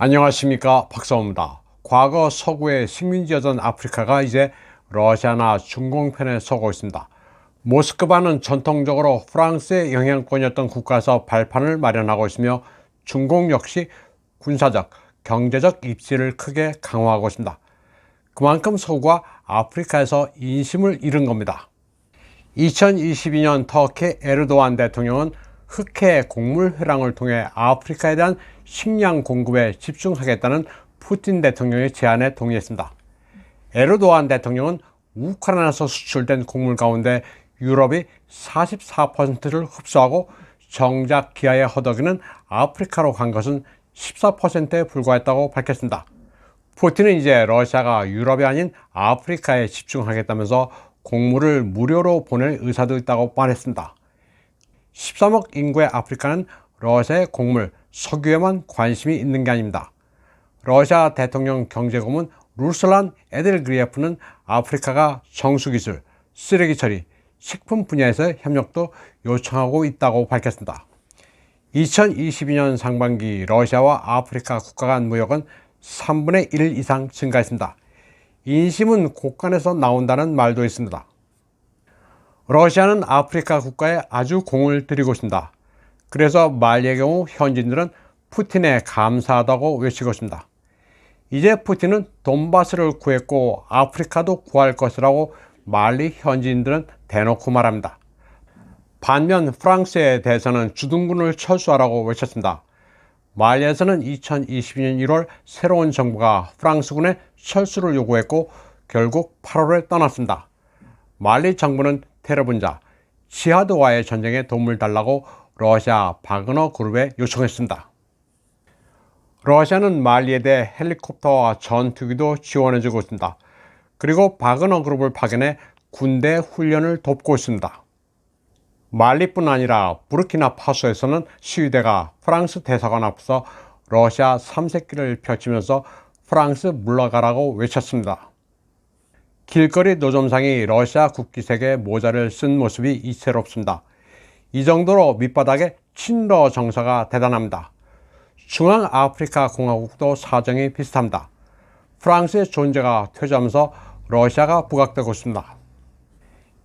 안녕하십니까, 박사호입니다. 과거 서구의 식민지였던 아프리카가 이제 러시아나 중공 편에 서고 있습니다. 모스크바는 전통적으로 프랑스의 영향권이었던 국가에서 발판을 마련하고 있으며 중공 역시 군사적, 경제적 입지를 크게 강화하고 있습니다. 그만큼 서구가 아프리카에서 인심을 잃은 겁니다. 2022년 터키 에르도안 대통령은 흑해 곡물 회랑을 통해 아프리카에 대한 식량 공급에 집중하겠다는 푸틴 대통령의 제안에 동의했습니다. 에르도안 대통령은 우크라이나에서 수출된 곡물 가운데 유럽이 44%를 흡수하고 정작 기아의 허덕이는 아프리카로 간 것은 14%에 불과했다고 밝혔습니다. 푸틴은 이제 러시아가 유럽이 아닌 아프리카에 집중하겠다면서 곡물을 무료로 보낼 의사도 있다고 말했습니다. 13억 인구의 아프리카는 러시아의 곡물, 석유에만 관심이 있는 게 아닙니다. 러시아 대통령 경제고문 루슬란 에델그리예프는 아프리카가 정수기술, 쓰레기 처리, 식품 분야에서의 협력도 요청하고 있다고 밝혔습니다. 2022년 상반기 러시아와 아프리카 국가 간 무역은 3분의 1 이상 증가했습니다. 인심은 곳간에서 나온다는 말도 있습니다. 러시아는 아프리카 국가에 아주 공을 들이고 있습니다. 그래서 말리의 경우 현지인들은 푸틴에 감사하다고 외치고 있습니다. 이제 푸틴은 돈바스를 구했고 아프리카도 구할 것이라고 말리 현지인들은 대놓고 말합니다. 반면 프랑스에 대해서는 주둔군을 철수하라고 외쳤습니다. 말리에서는 2022년 1월 새로운 정부가 프랑스군의 철수를 요구했고 결국 8월에 떠났습니다. 말리 정부는 테러 분자 지하드와의 전쟁에 도움을 달라고 러시아 바그너 그룹에 요청했습니다. 러시아는 말리에 대해 헬리콥터와 전투기도 지원해주고 있습니다. 그리고 바그너 그룹을 파견해 군대 훈련을 돕고 있습니다. 말리뿐 아니라 부르키나파소에서는 시위대가 프랑스 대사관 앞에서 러시아 삼색기를 펼치면서 프랑스 물러가라고 외쳤습니다. 길거리 노점상이 러시아 국기색의 모자를 쓴 모습이 이채롭습니다. 이 정도로 밑바닥에 친러 정서가 대단합니다. 중앙아프리카 공화국도 사정이 비슷합니다. 프랑스의 존재가 퇴조하면서 러시아가 부각되고 있습니다.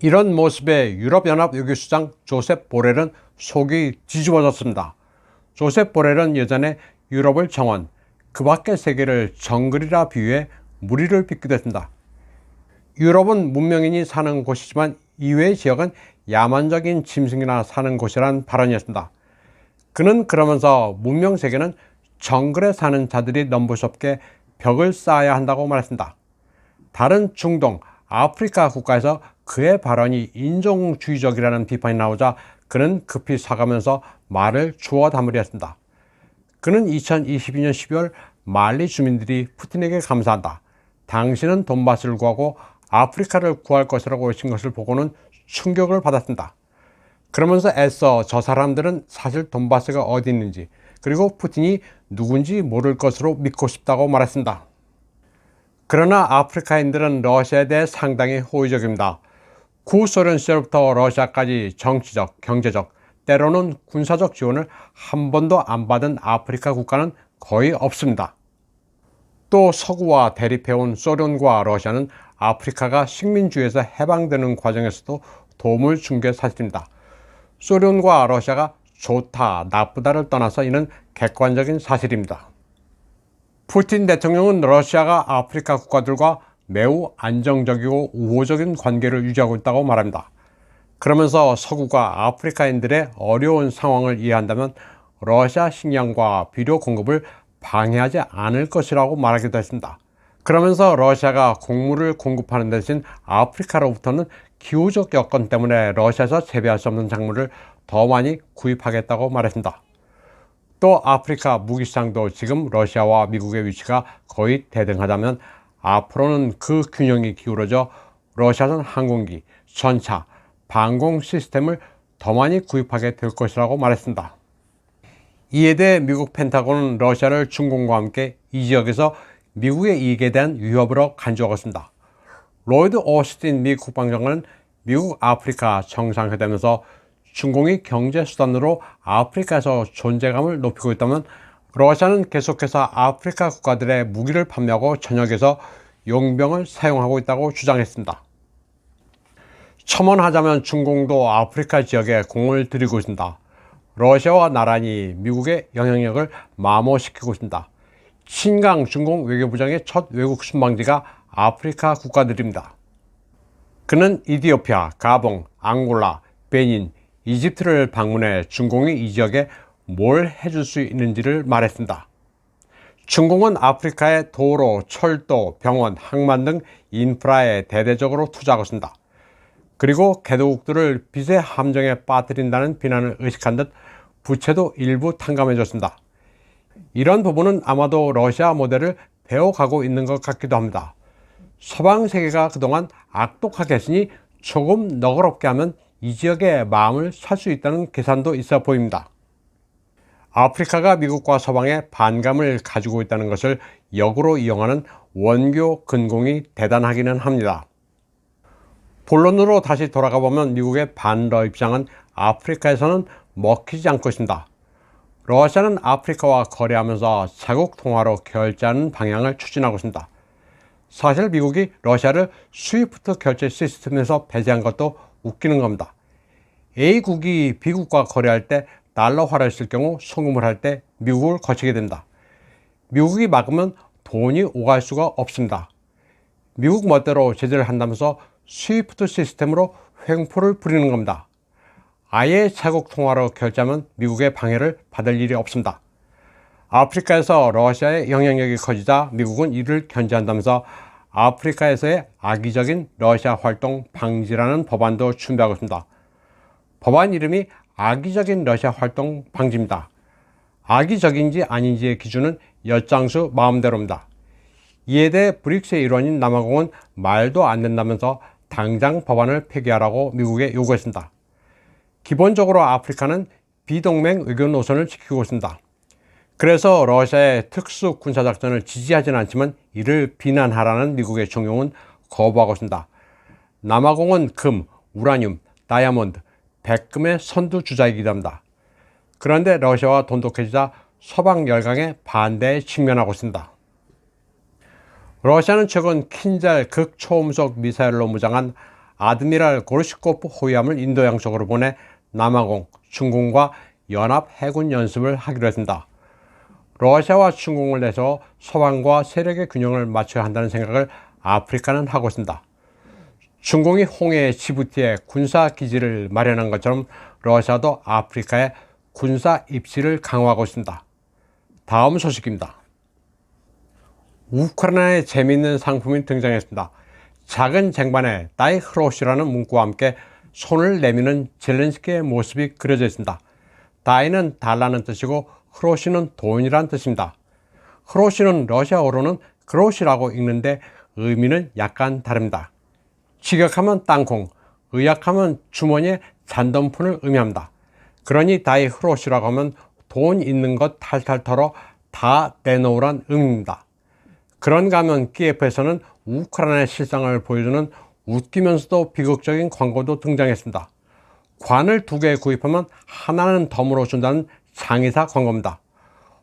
이런 모습에 유럽연합 외교수장 조셉 보렐은 속이 뒤집어졌습니다. 조셉 보렐은 예전에 유럽을 정원, 그 밖의 세계를 정글이라 비유해 무리를 빚기도 했습니다. 유럽은 문명인이 사는 곳이지만 이외의 지역은 야만적인 짐승이나 사는 곳이란 발언이었습니다. 그는 그러면서 문명 세계는 정글에 사는 자들이 넘보섭게 벽을 쌓아야 한다고 말했습니다. 다른 중동, 아프리카 국가에서 그의 발언이 인종주의적이라는 비판이 나오자 그는 급히 사과하면서 말을 주워 담으려 했습니다. 그는 2022년 12월 말리 주민들이 푸틴에게 감사한다. 당신은 돈바스를 구하고 아프리카를 구할 것이라고 외친 것을 보고는 충격을 받았습니다. 그러면서 애써 저 사람들은 사실 돈바스가 어디 있는지 그리고 푸틴이 누군지 모를 것으로 믿고 싶다고 말했습니다. 그러나 아프리카인들은 러시아에 대해 상당히 호의적입니다. 구소련 시절부터 러시아까지 정치적, 경제적, 때로는 군사적 지원을 한 번도 안 받은 아프리카 국가는 거의 없습니다. 또 서구와 대립해온 소련과 러시아는 아프리카가 식민주의에서 해방되는 과정에서도 도움을 준 게 사실입니다. 소련과 러시아가 좋다, 나쁘다를 떠나서 이는 객관적인 사실입니다. 푸틴 대통령은 러시아가 아프리카 국가들과 매우 안정적이고 우호적인 관계를 유지하고 있다고 말합니다. 그러면서 서구가 아프리카인들의 어려운 상황을 이해한다면 러시아 식량과 비료 공급을 방해하지 않을 것이라고 말하기도 했습니다. 그러면서 러시아가 곡물을 공급하는 대신 아프리카로부터는 기후적 여건 때문에 러시아에서 재배할 수 없는 작물을 더 많이 구입하겠다고 말했습니다. 또 아프리카 무기시장도 지금 러시아와 미국의 위치가 거의 대등하다면 앞으로는 그 균형이 기울어져 러시아산 항공기, 전차, 방공 시스템을 더 많이 구입하게 될 것이라고 말했습니다. 이에 대해 미국 펜타곤은 러시아를 중공과 함께 이 지역에서 미국의 이익에 대한 위협으로 간주하고 있습니다. 로이드 오스틴 미 국방장관은 미국 아프리카 정상회담에서 중공이 경제수단으로 아프리카에서 존재감을 높이고 있다면 러시아는 계속해서 아프리카 국가들의 무기를 판매하고 전역에서 용병을 사용하고 있다고 주장했습니다. 첨언하자면 중공도 아프리카 지역에 공을 들이고 있습니다. 러시아와 나란히 미국의 영향력을 마모시키고 있습니다. 신강 중공 외교부장의 첫 외국 순방지가 아프리카 국가들입니다. 그는 이디오피아, 가봉, 앙골라, 베닌, 이집트를 방문해 중공이 이 지역에 뭘 해줄 수 있는지를 말했습니다. 중공은 아프리카의 도로, 철도, 병원, 항만 등 인프라에 대대적으로 투자하고 있습니다. 그리고 개도국들을 빚의 함정에 빠뜨린다는 비난을 의식한 듯 부채도 일부 탕감해줬습니다. 이런 부분은 아마도 러시아 모델을 배워가고 있는 것 같기도 합니다. 서방 세계가 그동안 악독하게 했으니 조금 너그럽게 하면 이 지역의 마음을 살 수 있다는 계산도 있어 보입니다. 아프리카가 미국과 서방의 반감을 가지고 있다는 것을 역으로 이용하는 원교 근공이 대단하기는 합니다. 본론으로 다시 돌아가 보면 미국의 반러 입장은 아프리카에서는 먹히지 않고 있습니다. 러시아는 아프리카와 거래하면서 자국 통화로 결제하는 방향을 추진하고 있습니다. 사실 미국이 러시아를 스위프트 결제 시스템에서 배제한 것도 웃기는 겁니다. A국이 B국과 거래할 때 달러화를 쓸 경우 송금을 할 때 미국을 거치게 됩니다. 미국이 막으면 돈이 오갈 수가 없습니다. 미국 멋대로 제재를 한다면서 스위프트 시스템으로 횡포를 부리는 겁니다. 아예 자국 통화로 결제하면 미국의 방해를 받을 일이 없습니다. 아프리카에서 러시아의 영향력이 커지자 미국은 이를 견제한다면서 아프리카에서의 악의적인 러시아 활동 방지라는 법안도 준비하고 있습니다. 법안 이름이 악의적인 러시아 활동 방지입니다. 악의적인지 아닌지의 기준은 엿장수 마음대로입니다. 이에 대해 브릭스의 일원인 남아공은 말도 안 된다면서 당장 법안을 폐기하라고 미국에 요구했습니다. 기본적으로 아프리카는 비동맹 외교 노선을 지키고 있습니다. 그래서 러시아의 특수 군사작전을 지지하지는 않지만 이를 비난하라는 미국의 종용은 거부하고 있습니다. 남아공은 금, 우라늄, 다이아몬드, 백금의 선두주자이기도 합니다. 그런데 러시아와 돈독해지자 서방 열강의 반대에 직면하고 있습니다. 러시아는 최근 킨잘 극초음속 미사일로 무장한 아드미랄 고르시코프 호위함을 인도 양쪽으로 보내 남아공, 중공과 연합 해군 연습을 하기로 했습니다. 러시아와 중공을 내서 서방과 세력의 균형을 맞춰야 한다는 생각을 아프리카는 하고 있습니다. 중공이 홍해 지부티에 군사기지를 마련한 것처럼 러시아도 아프리카에 군사 입지를 강화하고 있습니다. 다음 소식입니다. 우크라이나에 재미있는 상품이 등장했습니다. 작은 쟁반에 다이 흐로시라는 문구와 함께 손을 내미는 젤렌스키의 모습이 그려져 있습니다. 다이는 달라는 뜻이고 흐로시는 돈이란 뜻입니다. 흐로시는 러시아어로는 그로시라고 읽는데 의미는 약간 다릅니다. 직역하면 땅콩, 의역하면 주머니에 잔돈푼을 의미합니다. 그러니 다이 흐로시라고 하면 돈 있는 것 탈탈 털어 다 내놓으란 의미입니다. 그런가 하면 키예프에서는 우크라이나의 실상을 보여주는 웃기면서도 비극적인 광고도 등장했습니다. 관을 2개 구입하면 하나는 덤으로 준다는 장의사 광고입니다.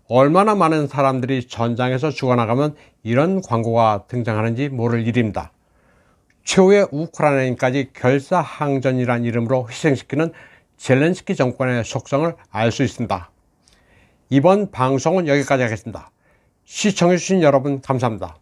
얼마나 많은 사람들이 전장에서 죽어나가면 이런 광고가 등장하는지 모를 일입니다. 최후의 우크라이나인까지 결사항전이란 이름으로 희생시키는 젤렌스키 정권의 속성을 알 수 있습니다. 이번 방송은 여기까지 하겠습니다. 시청해주신 여러분 감사합니다.